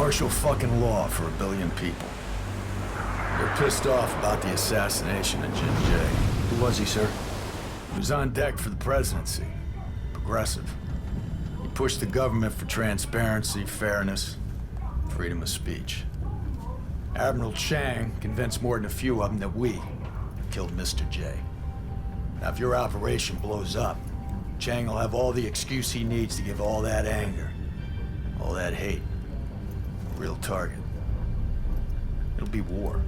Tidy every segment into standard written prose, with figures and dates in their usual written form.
martial fucking law for 1 billion people. They're pissed off about the assassination of Jin Jay. Who was he, sir? He was on deck for the presidency. Progressive. He pushed the government for transparency, fairness, freedom of speech. Admiral Chang convinced more than a few of them that we killed Mr. J. Now, if your operation blows up, Chang will have all the excuse he needs to give all that anger, all that hate, a real target. It'll be war.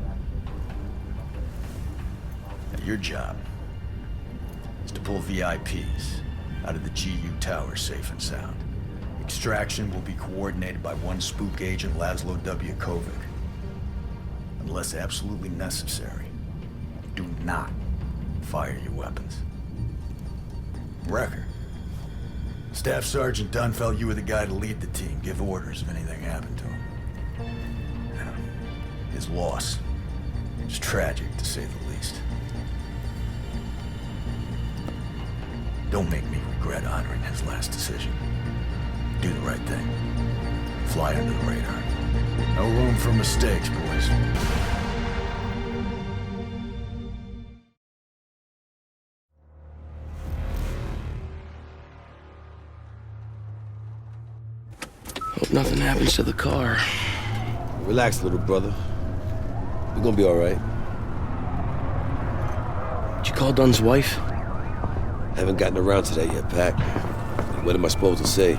Now, your job is to pull VIPs out of the GU tower safe and sound. Extraction will be coordinated by one spook agent, Laszlo W. Kovic. Unless absolutely necessary, do not fire your weapons. Wrecker. Staff Sergeant Dunn felt you were the guy to lead the team, give orders if anything happened to him. His loss is tragic, to say the least. Don't make me regret honoring his last decision. Do the right thing. Fly under the radar. No room for mistakes, boys. Hope nothing happens to the car. Relax, little brother. We're gonna be all right. Did you call Dunn's wife? Haven't gotten around to that yet, Pac. What am I supposed to say?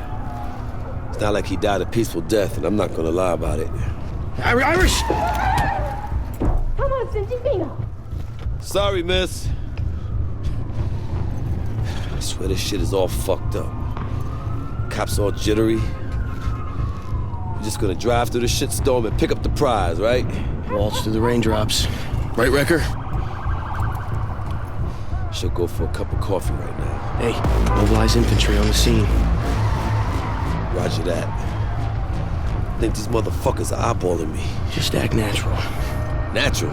It's not like he died a peaceful death, and I'm not gonna lie about it. Irish! Sorry, miss. I swear this shit is all fucked up. Cops all jittery. We're just gonna drive through the shitstorm and pick up the prize, right? Waltz through the raindrops. Right, Wrecker? Should go for a cup of coffee right now. Hey, mobilize infantry on the scene. Roger that. I think these motherfuckers are eyeballing me. Just act natural. Natural?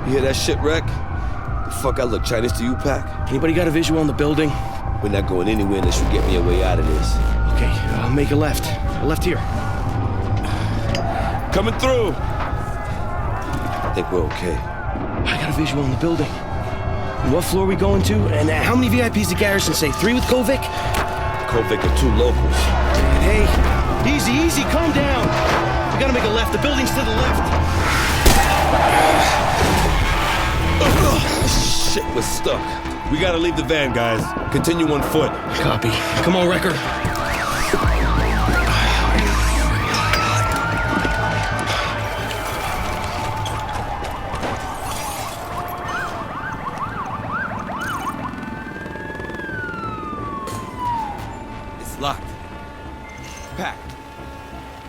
You hear that shit, Wreck? The fuck I look Chinese to you, Pac? Anybody got a visual on the building? We're not going anywhere unless you get me a way out of this. Okay, make a left. A left here. Coming through! I think we're okay. I got a visual on the building. And what floor are we going to? And how many VIPs did Garrison say? 3 with Kovic? Kovic and 2 locals. Hey, easy, easy, calm down. We gotta make a left. The building's to the left. Shit, we're stuck. We gotta leave the van, guys. Continue on foot. Copy. Come on, Wrecker. It's locked. Pac.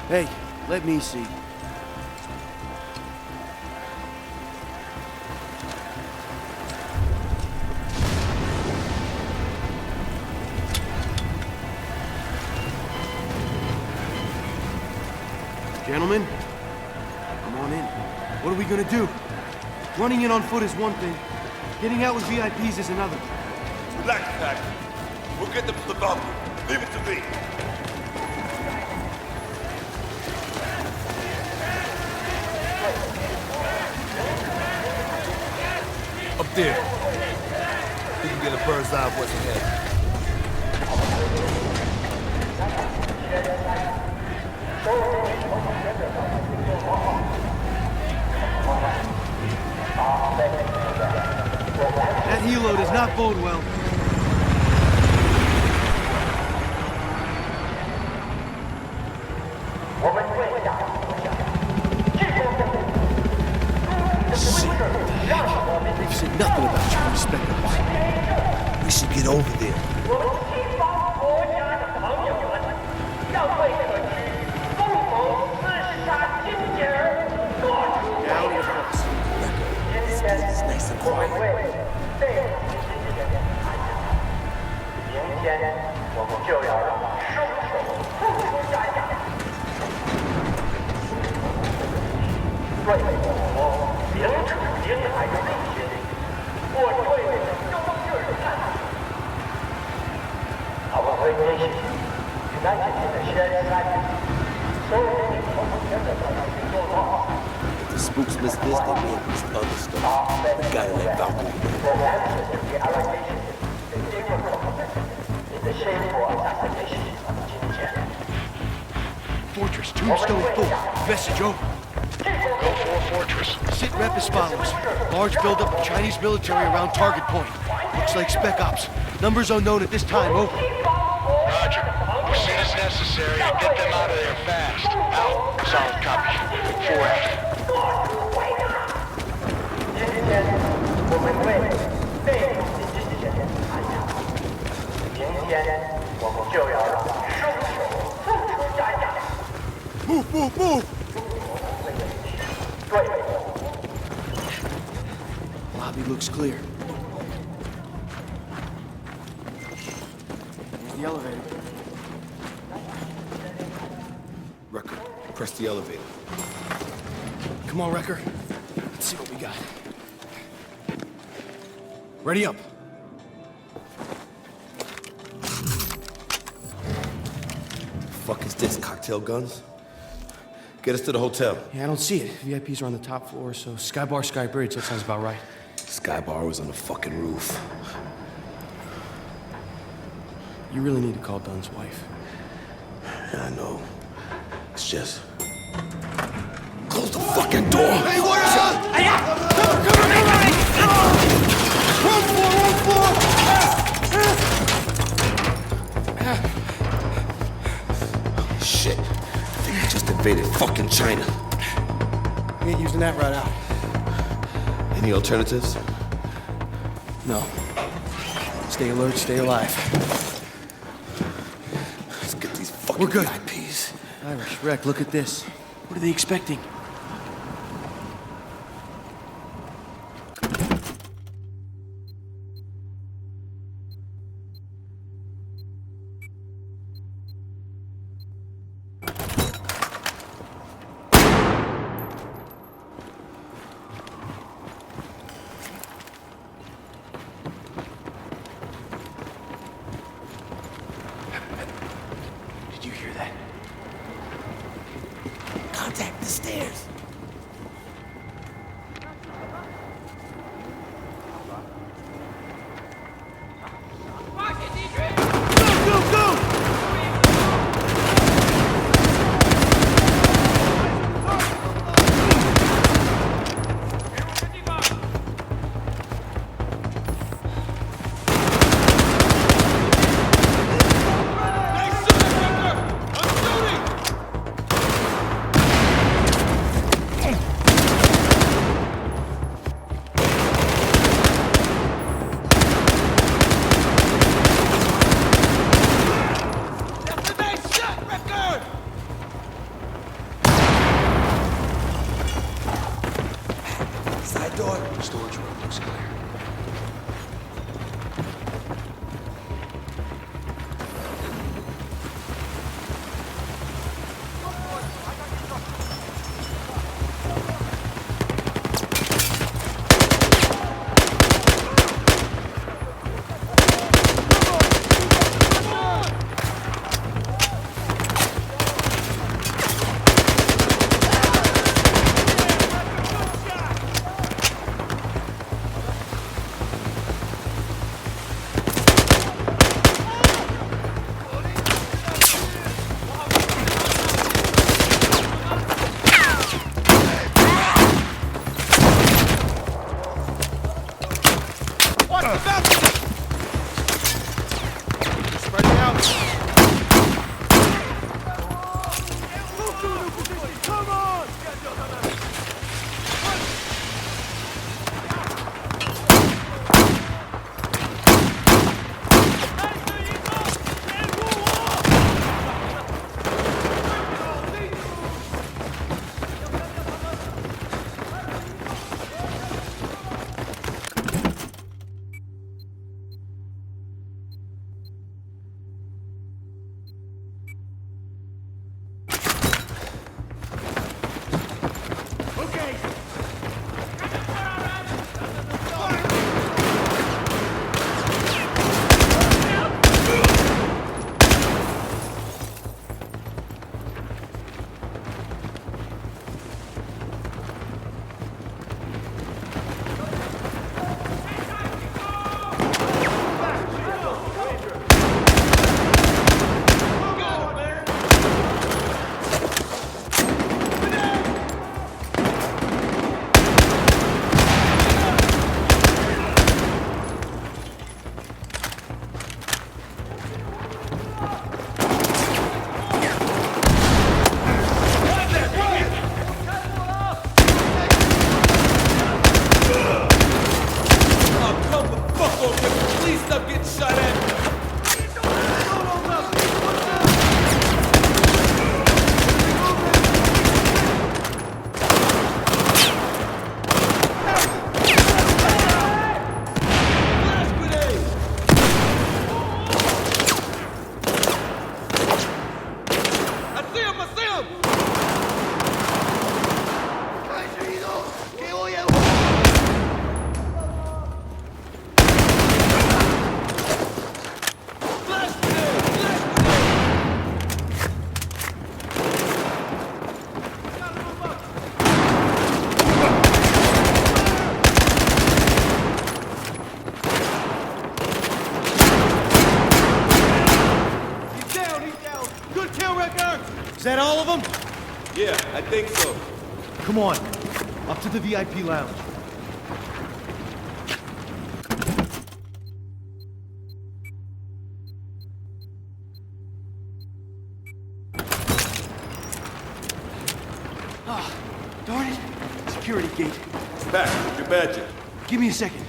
Hey, let me see. Gentlemen, come on in. What are we gonna do? Running in on foot is one thing. Getting out with VIPs is another. Relax, Pac. We'll get them to the balcony. Leave it to me. Up there. You can get a bird's eye of what's ahead. That helo does not bode well. They've said nothing about you respect us. We should get over there. This place is nice and quiet. 明天我们就要让生手付出代价。为我领土领海的力气，我对你的忠日看齐。Our great nation, united in the shared strategy, so many spooks miss this, they may have missed other stuff. We gotta let Valkyrie know. The answer to the allegations the Demon Republic is the shameful assassination of Jin Jian. Fortress, Tombstone 4. Message over. Go for Fortress. Sit rep as follows. Large buildup of Chinese military around target point. Looks like spec ops. Numbers unknown at this time, over. Roger. Proceed as necessary and get them out of there fast. Out. Solid copy. 4-8. 今天我们为被攻击之前参加，明天我们就要让凶手付出代价。 Move, move, move! 对。 Lobby looks clear. Here's the elevator. Wrecker, press the elevator. Come on, Wrecker. Let's see what we got. Ready up. Fuck is this, cocktail guns? Get us to the hotel. Yeah, I don't see it. VIPs are on the top floor, so Sky Bar, Sky Bridge, that sounds about right. Sky Bar was on the fucking roof. You really need to call Dunn's wife. Yeah, I know. It's just... Close the fucking door! Hey, what up? Cover me! Run for! Shit. I think we just invaded fucking China. We ain't using that right out. Any alternatives? No. Stay alert, stay alive. Let's get these fucking We're good. VIPs. Irish, Wreck, look at this. What are they expecting? Did you hear that? Contact the stairs. Go, go! Side door. Storage room looks clear. Is that all of them? Yeah, I think so. Come on. Up to the VIP lounge. Ah, darn it. Security gate. Pack, your badge. Give me a second.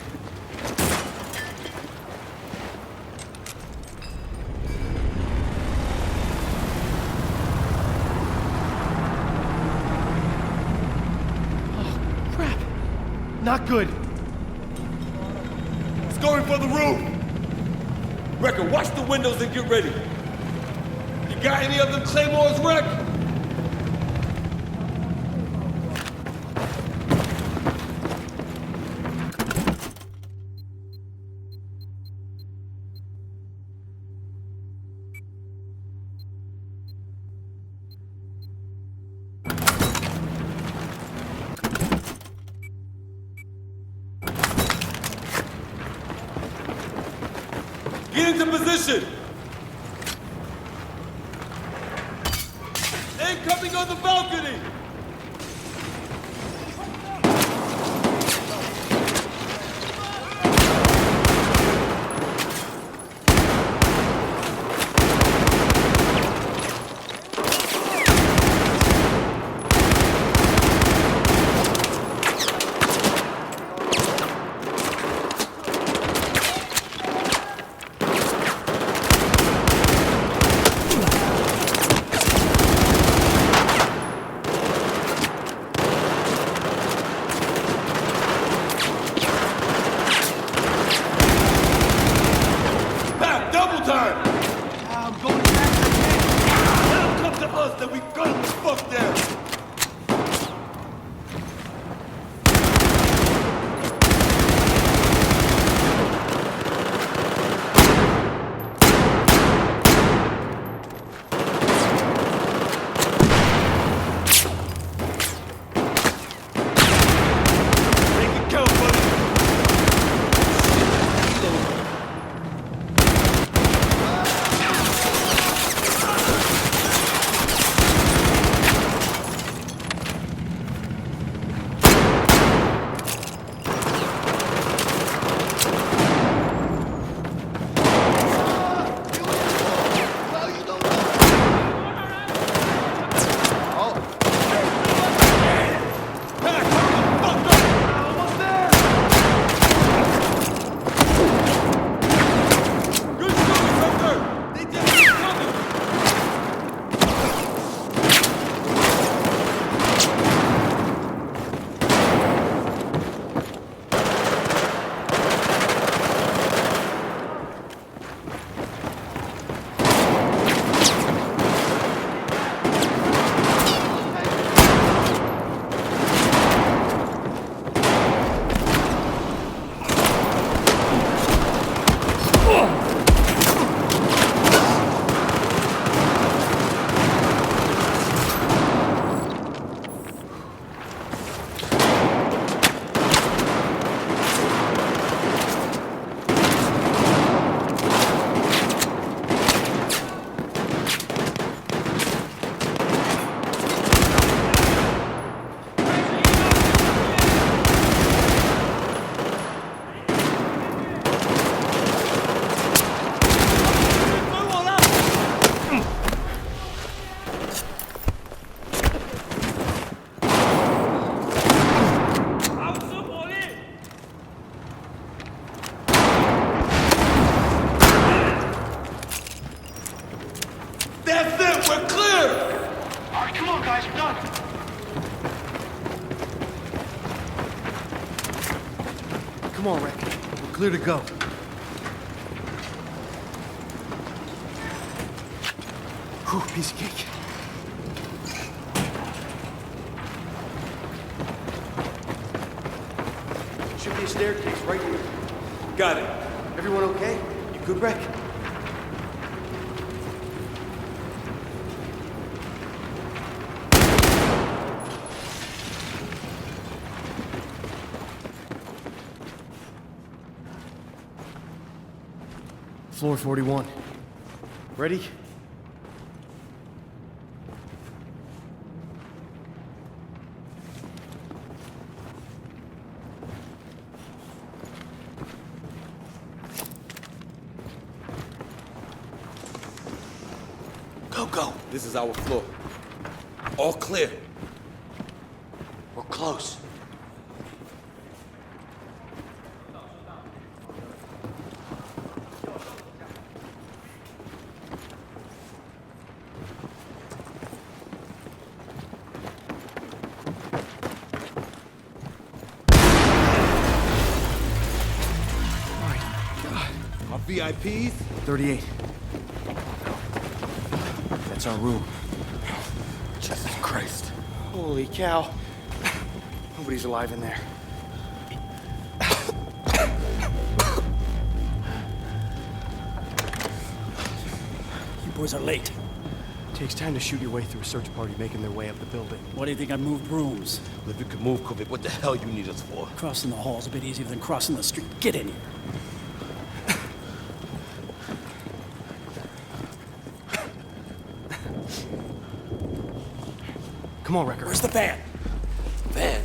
Oh, crap. Not good. It's going for the roof! Wrecker, watch the windows and get ready. You got any of them Claymores, Wreck? Get into position! Incoming on the balcony! Then we gun the fuck down! Come on, Rick. We're clear to go. Whew, piece of cake. Should be a staircase right here. Got it. Everyone okay? You good, Rick? Floor 41. Ready? Go. This is our floor. All clear. We're close. Our VIPs? 38. That's our room. Jesus Christ. Holy cow. Nobody's alive in there. You boys are late. Takes time to shoot your way through a search party making their way up the building. Why do you think I moved rooms? If you could move, Kovic, what the hell you need us for? Crossing the hall's a bit easier than crossing the street. Get in here. Come on, Wrecker. Where's the van? Man,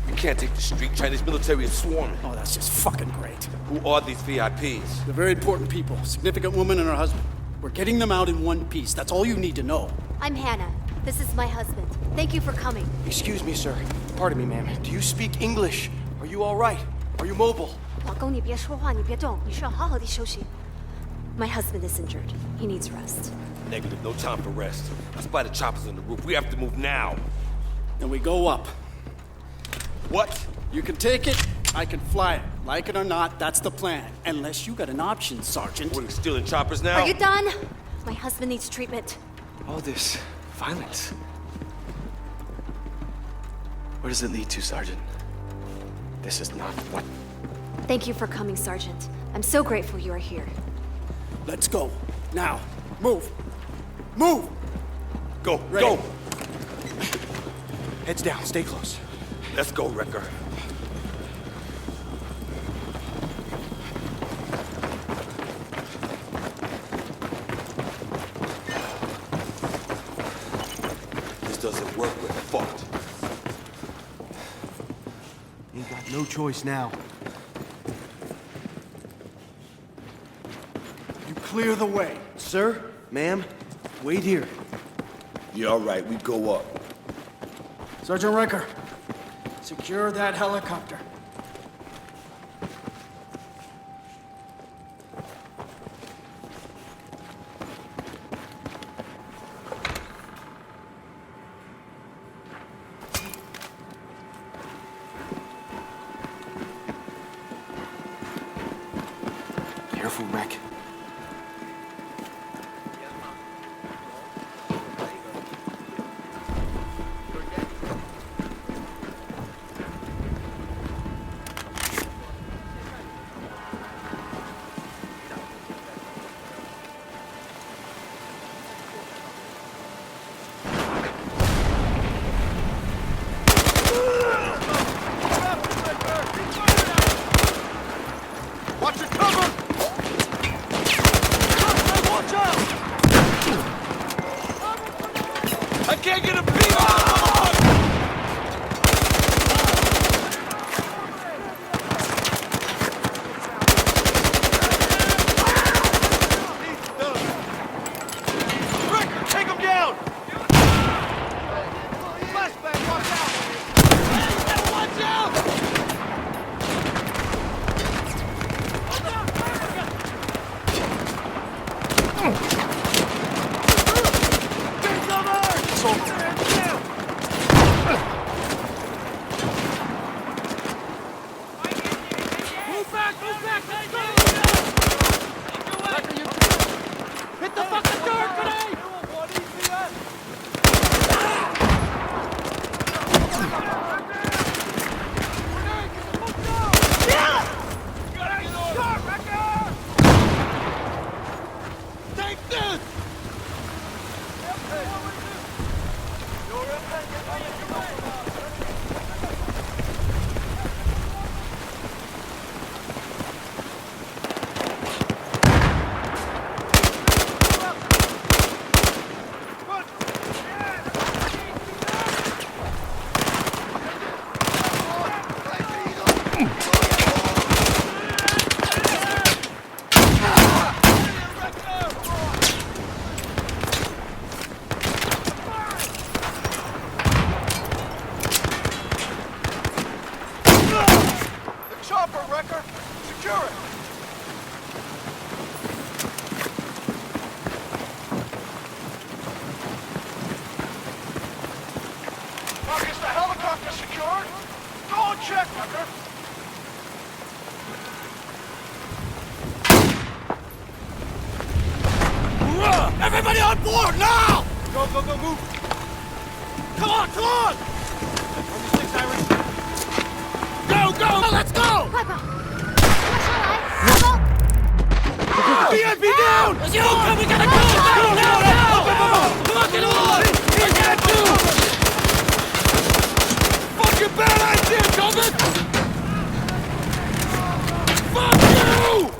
we can't take the street. Chinese military is swarming. Oh, that's just fucking great. Who are these VIPs? They're very important people. Significant woman and her husband. We're getting them out in one piece. That's all you need to know. I'm Hannah. This is my husband. Thank you for coming. Excuse me, sir. Pardon me, ma'am. Do you speak English? Are you all right? Are you mobile? 老公，你别说话，你别动，你需要好好地休息。My husband is injured. He needs rest. Negative, no time for rest. I spy the choppers on the roof. We have to move now. Then we go up. What? You can take it, I can fly it. Like it or not, that's the plan. Unless you got an option, Sergeant. What, are we stealing choppers now? Are you done? My husband needs treatment. All this violence. Where does it lead to, Sergeant? This is not what... Thank you for coming, Sergeant. I'm so grateful you are here. Let's go. Now. Move. Move! Go, Ready. go! Heads down, stay close. Let's go, Wrecker. This doesn't work, we're fucked. Ain't got no choice now. You clear the way. Sir, ma'am, wait here. Yeah, all right, we go up. Sergeant Riker, secure that helicopter. Careful, Wreck. Watch your cover! Watch out! I can't get a beat on! Rick, take him down! Flashback, watch out! Watch out! Everybody on board now! Go, go, go, move! Come on, come on! On your six, Irish. Go, go! Let's go! 快跑！快上来！走！ VIP down! Let's go! We gotta go! Go, go, go! Come on, get on! I can't do! Fucking bad idea, Tobin! Fuck you!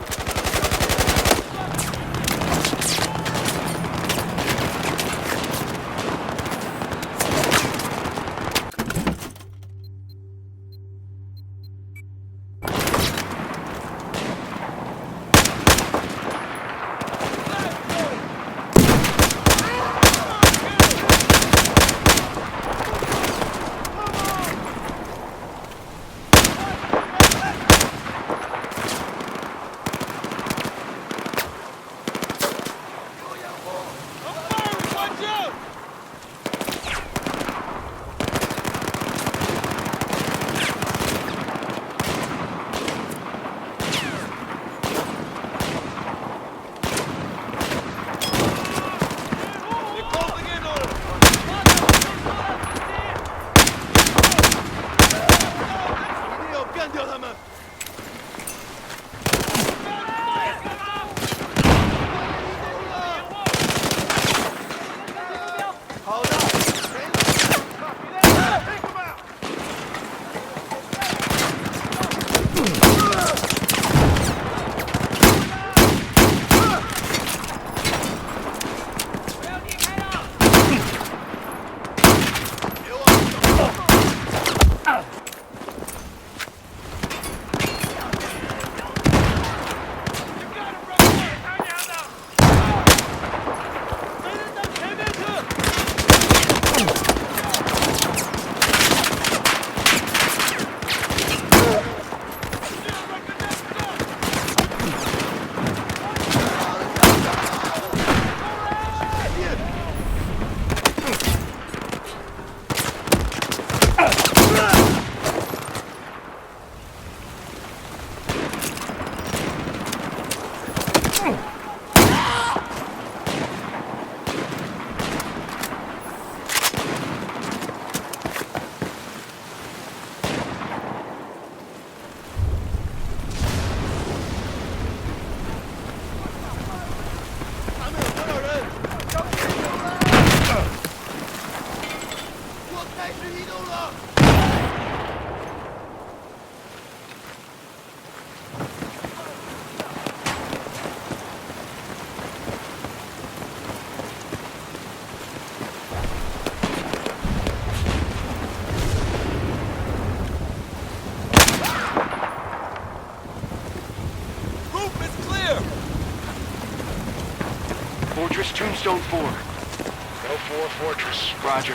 Fortress Tombstone 4. Go 4 Fortress. Roger.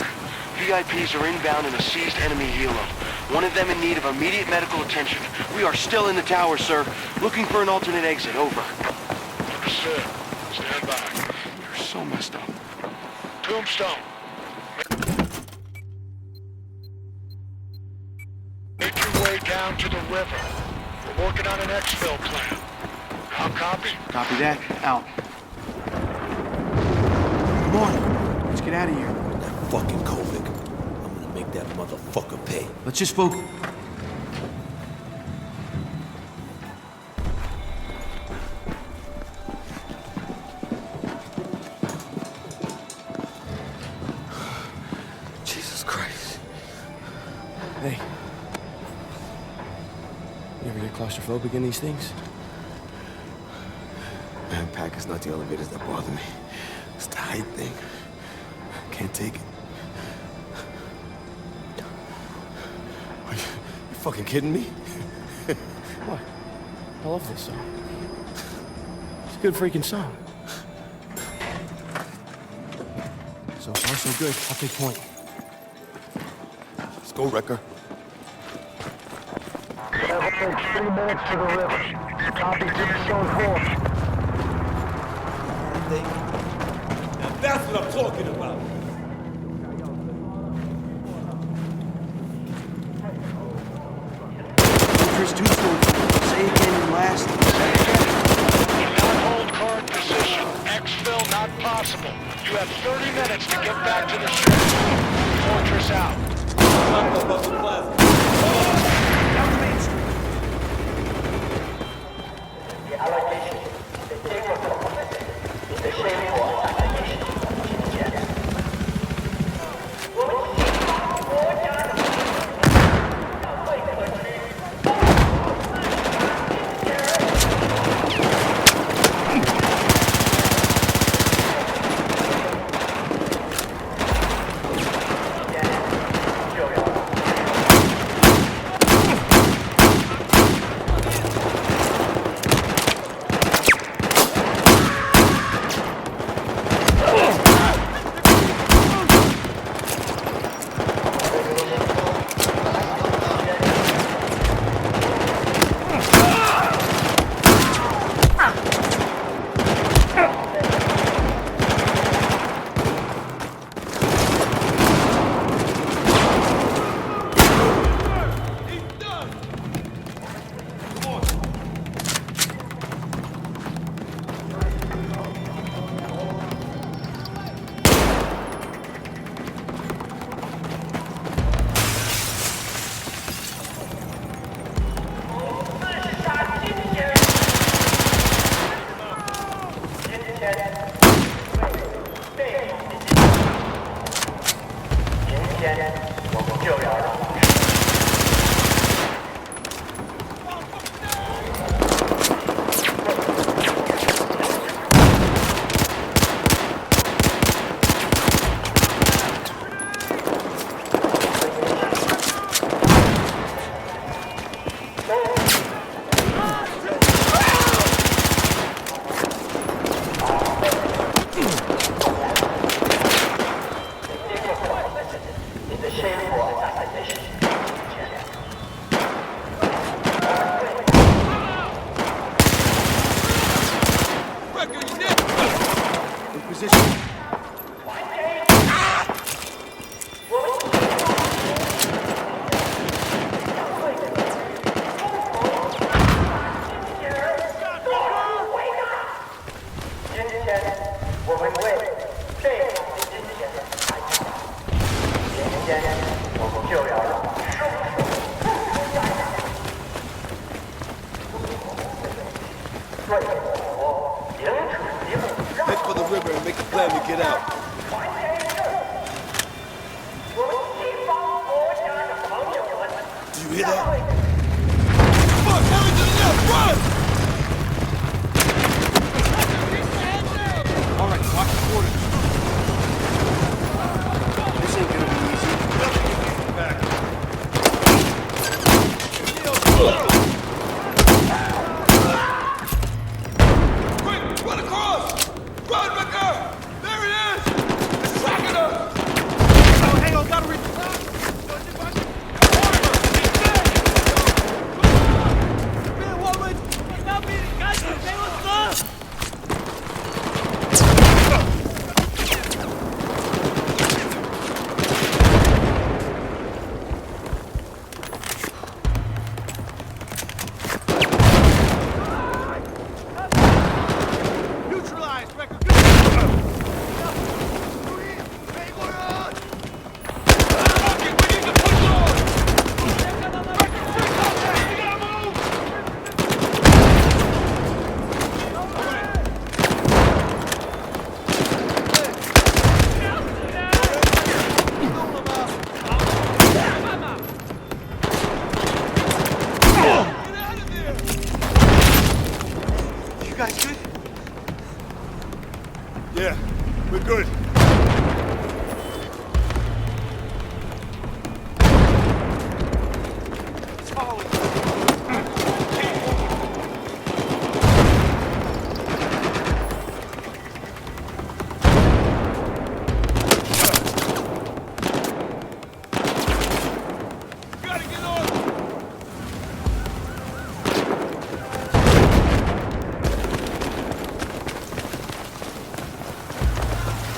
VIPs are inbound in a seized enemy helo. One of them in need of immediate medical attention. We are still in the tower, sir. Looking for an alternate exit. Over. Understood. Stand by. You're so messed up. Tombstone. Make your way down to the river. We're working on an exfil plan. I'll copy. Copy that. Out. Come on. Let's get out of here. That fucking Kovic. I'm gonna make that motherfucker pay. Let's just focus. Jesus Christ. Hey. You ever get claustrophobic in these things? Man, Pack, it's not the elevators that bother me. It's the height thing. Can't take it. Are you fucking kidding me? What? I love this song. It's a good freaking song. So far, so good. I'll take point. Let's go, Wrecker. It'll take 3 minutes to the river. Copy Tombstone 4. That's what I'm talking about. He's too slow. Say again and last. Do not hold current position. Exfil not possible. You have 30 minutes to get back to the ship. Fortress out. The allegation the team was complicit in the shameful assassination of Jin Jian. 我们西方国家的让魏可屈。Head for the river and make a plan to get out. Do you hear that? Fuck! Hurry to the left! Run! All right, watch the quarters. This ain't gonna be easy. Quick, run across! Run, Becker! There it is! It's tracking us! Oh, hang on, gotta reach. Yeah, we're good.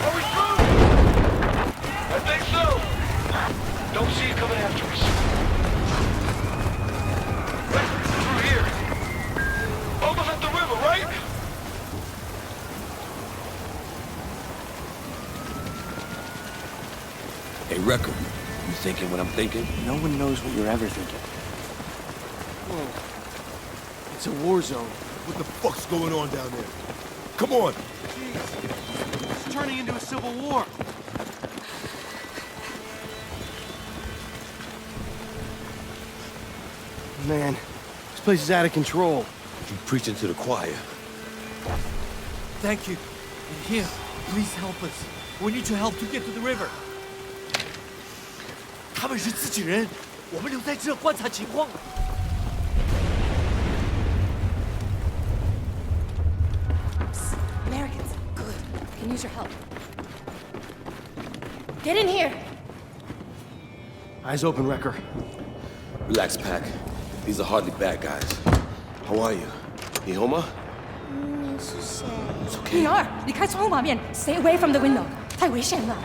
Are we Wrecker, you thinking what I'm thinking? No one knows what you're ever thinking. Whoa. It's a war zone. What the fuck's going on down there? Come on! Jeez. It's turning into a civil war. Man, this place is out of control. You preaching to the choir. Thank you. And here, please help us. We need your help to get to the river. 他们是自己人，我们留在这观察情况。Americans, good. Can use your help. Get in here. Eyes open, Wrecker. Relax, Pac. These are hardly bad guys. How are you? You home, huh? 你是谁？ It's okay. 女儿，你开窗户马面 ，Stay away from the window， 太危险了。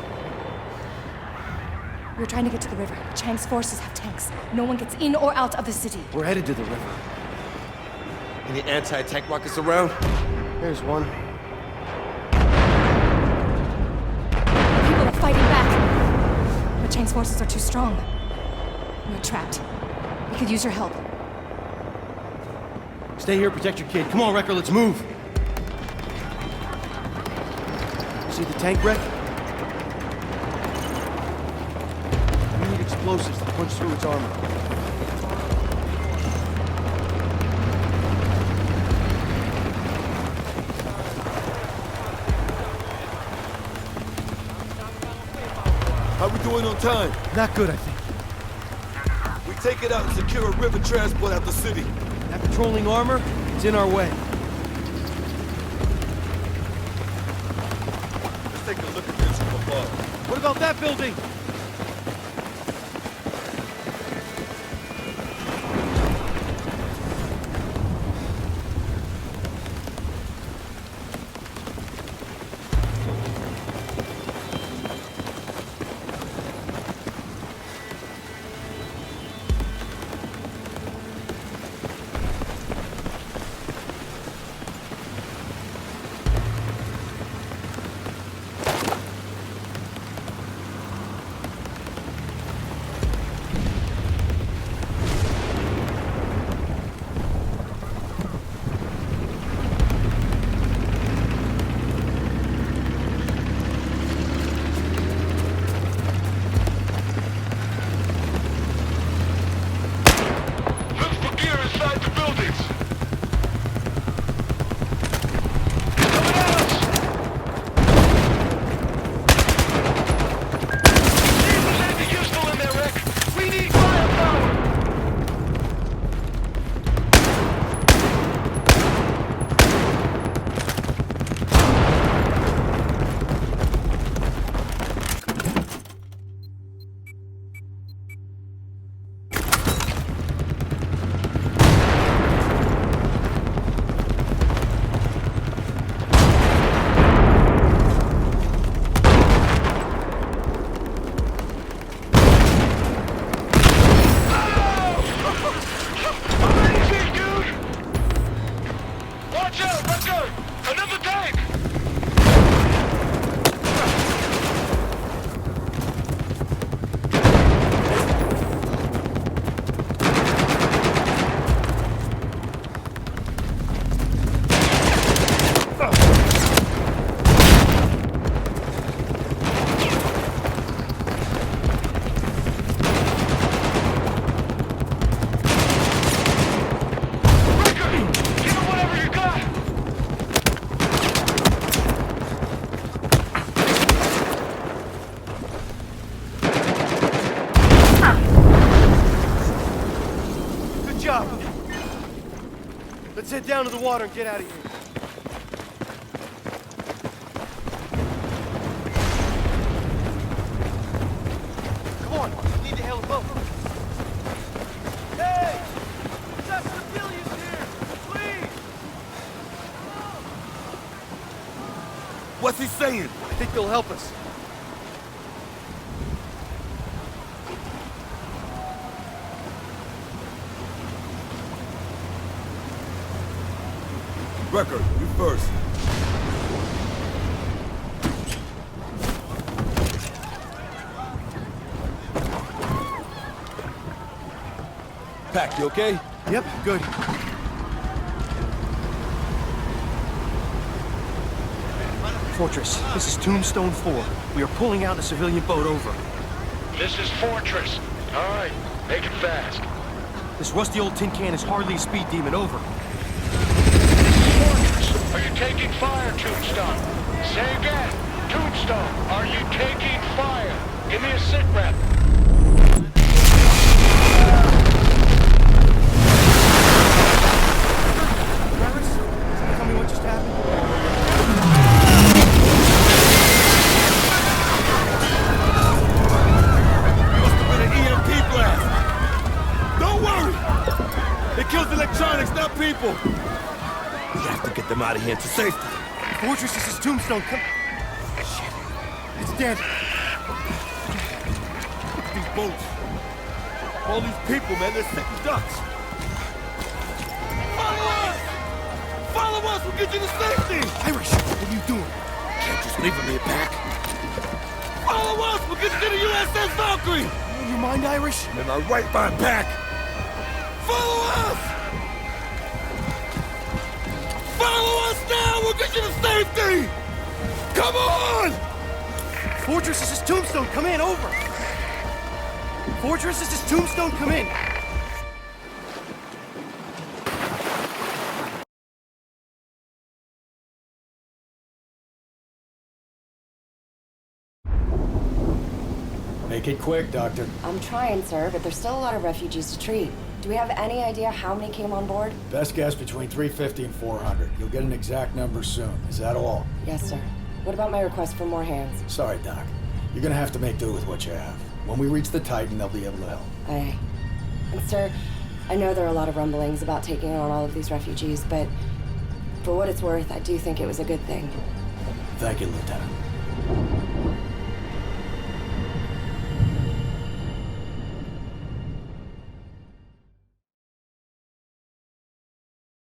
We're trying to get to the river. Chang's forces have tanks. No one gets in or out of the city. We're headed to the river. Any anti-tank rockets around? There's one. People are fighting back. But Chang's forces are too strong. We're trapped. We could use your help. Stay here, protect your kid. Come on, Wrecker, let's move. See the tank wreck? We need explosives to punch through its armor. How we doing on time? Not good, I think. We take it out and secure a river transport out the city. That patrolling armor is in our way. Let's take a look at this from above. What about that building? Look for gear inside the buildings. Coming at us! See if there's anything useful in there, Rick. We need firepower. Amazing, dude! Watch out, Wrecker! Another tank! Wrecker! Give him whatever you got! Good job. Let's head down to the water and get out of here. Come on, we need to hail a boat. Hey! Let's have civilians here! Please! What's he saying? I think they'll help us. Wrecker, you first. pack, you okay? Yep, good. Fortress, this is Tombstone 4. We are pulling out a civilian boat over. This is Fortress. All right, make it fast. This rusty old tin can is hardly a speed demon, over. Fortress, are you taking fire, Tombstone? Say again. Tombstone, are you taking fire? Give me a sit rep. Travis, tell me what just happened. EMP blast! Don't worry! It kills electronics, not people! We have to get them out of here to safety. Fortress, this is Tombstone, come... Shit. It's dead. Look at these boats. All these people, man, they're sitting ducks. Follow us! Follow us, we'll get you to safety! Irish, what are you doing? Can't just leave me back. Follow us, we'll get you to the USS Valkyrie! You in your mind, Irish? I'm in my right mind back. Follow us! Follow us now! We'll get you to safety! Come on! Fortress, this is Tombstone, come in, over! Fortress, this is Tombstone, come in! Make it quick, Doctor. I'm trying, sir, but there's still a lot of refugees to treat. Do we have any idea how many came on board? Best guess between 350 and 400. You'll get an exact number soon. Is that all? Yes, sir. What about my request for more hands? Sorry, Doc. You're gonna have to make do with what you have. When we reach the Titan, they'll be able to help. Aye. And sir, I know there are a lot of rumblings about taking on all of these refugees, but for what it's worth, I do think it was a good thing. Thank you, Lieutenant.